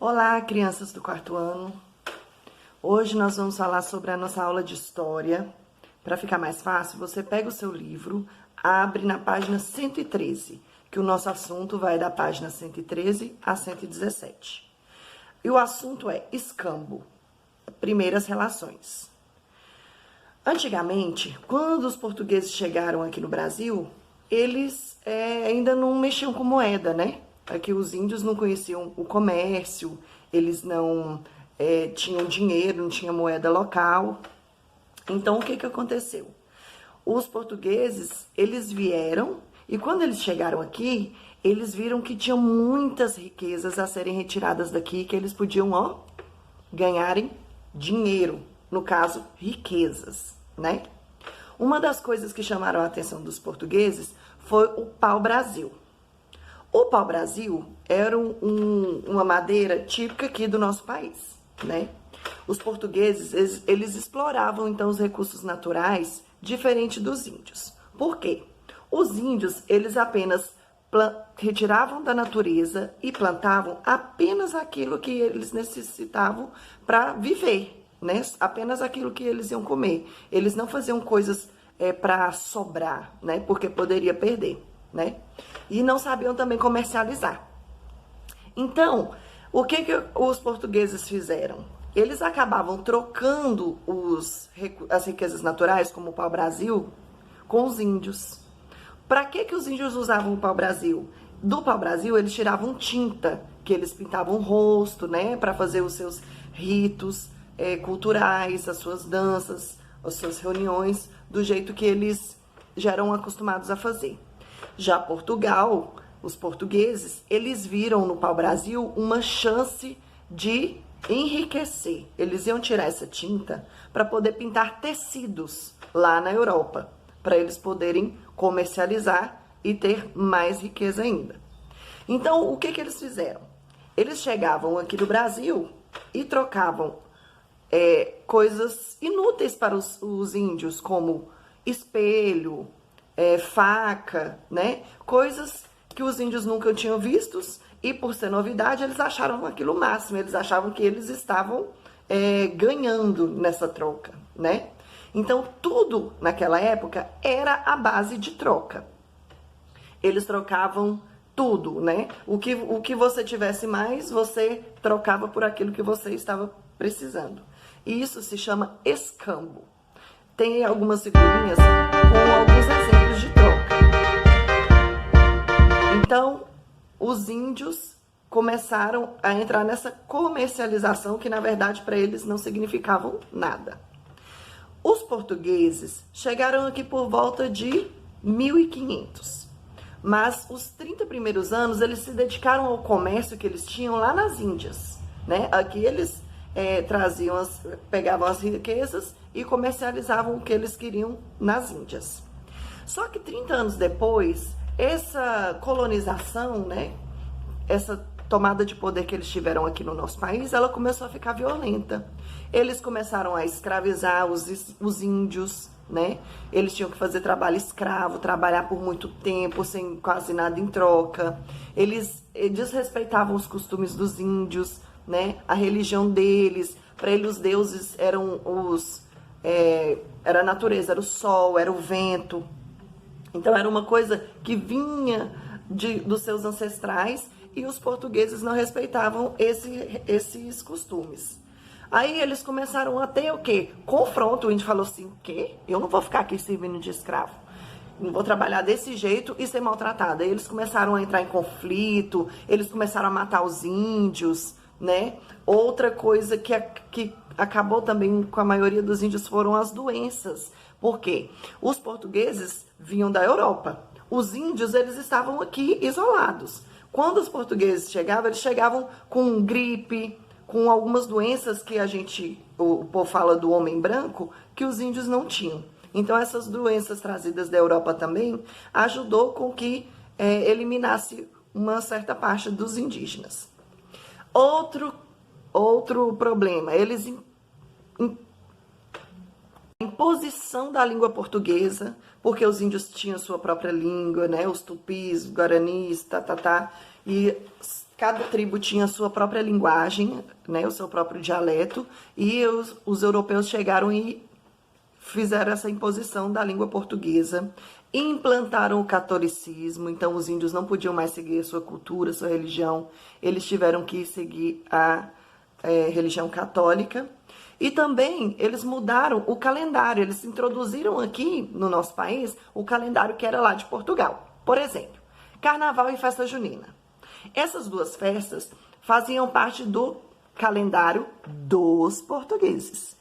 Olá, crianças do quarto ano. Hoje nós vamos falar sobre a nossa aula de história. Para ficar mais fácil, você pega o seu livro, abre na página 113, que o nosso assunto vai da página 113 a 117. E o assunto é escambo, primeiras relações. Antigamente, quando os portugueses chegaram aqui no Brasil, eles ainda não mexiam com moeda, né? Aqui os índios não conheciam o comércio, eles não tinham dinheiro, não tinha moeda local. Então, o que aconteceu? Os portugueses, eles vieram e quando eles chegaram aqui, eles viram que tinham muitas riquezas a serem retiradas daqui, que eles podiam, ganharem dinheiro, no caso, riquezas, né? Uma das coisas que chamaram a atenção dos portugueses foi o pau-brasil. O pau-brasil era uma madeira típica aqui do nosso país, né? Os portugueses, eles exploravam, então, os recursos naturais diferente dos índios. Por quê? Os índios, eles apenas retiravam da natureza e plantavam apenas aquilo que eles necessitavam para viver, né? Apenas aquilo que eles iam comer. Eles não faziam coisas para sobrar, né? Porque poderia perder, né? E não sabiam também comercializar. Então, o que os portugueses fizeram? Eles acabavam trocando as riquezas naturais, como o pau-brasil, com os índios. Para que os índios usavam o pau-brasil? Do pau-brasil, eles tiravam tinta, que eles pintavam o rosto, né? Para fazer os seus ritos culturais, as suas danças, as suas reuniões, do jeito que eles já eram acostumados a fazer. Já Portugal, os portugueses, eles viram no pau-brasil uma chance de enriquecer. Eles iam tirar essa tinta para poder pintar tecidos lá na Europa, para eles poderem comercializar e ter mais riqueza ainda. Então, o que eles fizeram? Eles chegavam aqui no Brasil e trocavam coisas inúteis para os índios, como espelho, faca, né? Coisas que os índios nunca tinham vistos e, por ser novidade, eles acharam aquilo o máximo. Eles achavam que eles estavam ganhando nessa troca, né? Então, tudo naquela época era a base de troca. Eles trocavam tudo, né? O que você tivesse mais, você trocava por aquilo que você estava precisando. E isso se chama escambo. Tem algumas figurinhas com alguns exemplos de troca. Então, os índios começaram a entrar nessa comercialização que, na verdade, para eles não significavam nada. Os portugueses chegaram aqui por volta de 1500. Mas os 30 primeiros anos, eles se dedicaram ao comércio que eles tinham lá nas Índias, né? Aqui eles pegavam as riquezas e comercializavam o que eles queriam nas Índias. Só que 30 anos depois, essa colonização, né, essa tomada de poder que eles tiveram aqui no nosso país, ela começou a ficar violenta. Eles começaram a escravizar os índios, né? Eles tinham que fazer trabalho escravo, trabalhar por muito tempo, sem quase nada em troca. Eles desrespeitavam os costumes dos índios, né? A religião deles. Para eles, os deuses eram era a natureza, era o sol, era o vento. Então, era uma coisa que vinha dos seus ancestrais e os portugueses não respeitavam esses costumes. Aí eles começaram a ter o quê? Confronto. O índio falou assim, o quê? Eu não vou ficar aqui servindo de escravo. Não vou trabalhar desse jeito e ser maltratada. Aí eles começaram a entrar em conflito, eles começaram a matar os índios, né? Outra coisa que acabou também com a maioria dos índios foram as doenças. Por quê? Os portugueses vinham da Europa. Os índios, eles estavam aqui isolados. Quando os portugueses chegavam, eles chegavam com gripe, com algumas doenças que o povo fala do homem branco, que os índios não tinham. Então, essas doenças trazidas da Europa também ajudou com que eliminasse uma certa parte dos indígenas. Outro problema, imposição da língua portuguesa, porque os índios tinham sua própria língua, né? Os tupis, guaranis, e Cada tribo tinha a sua própria linguagem, né, o seu próprio dialeto, e os europeus chegaram e fizeram essa imposição da língua portuguesa, implantaram o catolicismo, então os índios não podiam mais seguir a sua cultura, a sua religião, eles tiveram que seguir a religião católica. E também eles mudaram o calendário, eles introduziram aqui no nosso país o calendário que era lá de Portugal. Por exemplo, Carnaval e Festa Junina. Essas duas festas faziam parte do calendário dos portugueses.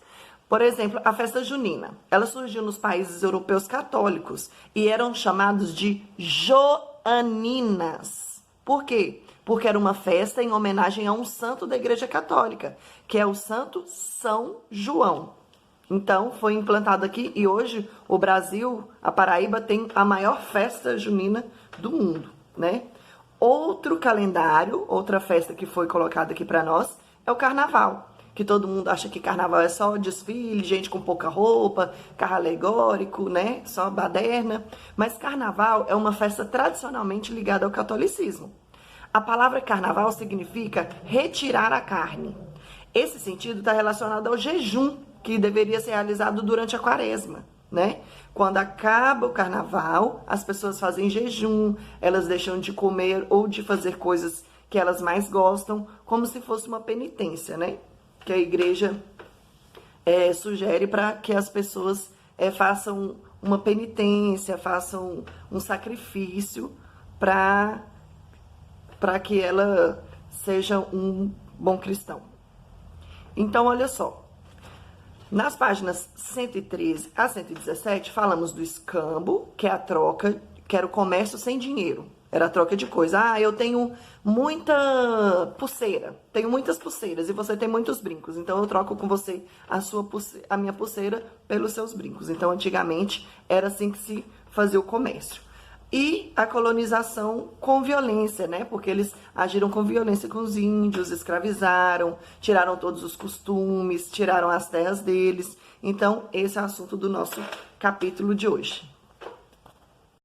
Por exemplo, a festa junina, ela surgiu nos países europeus católicos e eram chamados de joaninas. Por quê? Porque era uma festa em homenagem a um santo da Igreja Católica, que é o Santo São João. Então, foi implantado aqui e hoje o Brasil, a Paraíba, tem a maior festa junina do mundo, né? Outro calendário, outra festa que foi colocada aqui para nós é o Carnaval, que todo mundo acha que Carnaval é só desfile, gente com pouca roupa, carro alegórico, né? Só baderna. Mas Carnaval é uma festa tradicionalmente ligada ao catolicismo. A palavra Carnaval significa retirar a carne. Esse sentido está relacionado ao jejum, que deveria ser realizado durante a Quaresma, né? Quando acaba o Carnaval, as pessoas fazem jejum, elas deixam de comer ou de fazer coisas que elas mais gostam, como se fosse uma penitência, né? Que a igreja sugere para que as pessoas façam uma penitência, façam um sacrifício para que ela seja um bom cristão. Então, olha só. Nas páginas 113 a 117, falamos do escambo, que é a troca, que era o comércio sem dinheiro. Era a troca de coisa. Ah, eu tenho muita pulseira, tenho muitas pulseiras e você tem muitos brincos. Então, eu troco com você a minha pulseira pelos seus brincos. Então, antigamente, era assim que se fazia o comércio. E a colonização com violência, né? Porque eles agiram com violência com os índios, escravizaram, tiraram todos os costumes, tiraram as terras deles. Então, esse é o assunto do nosso capítulo de hoje.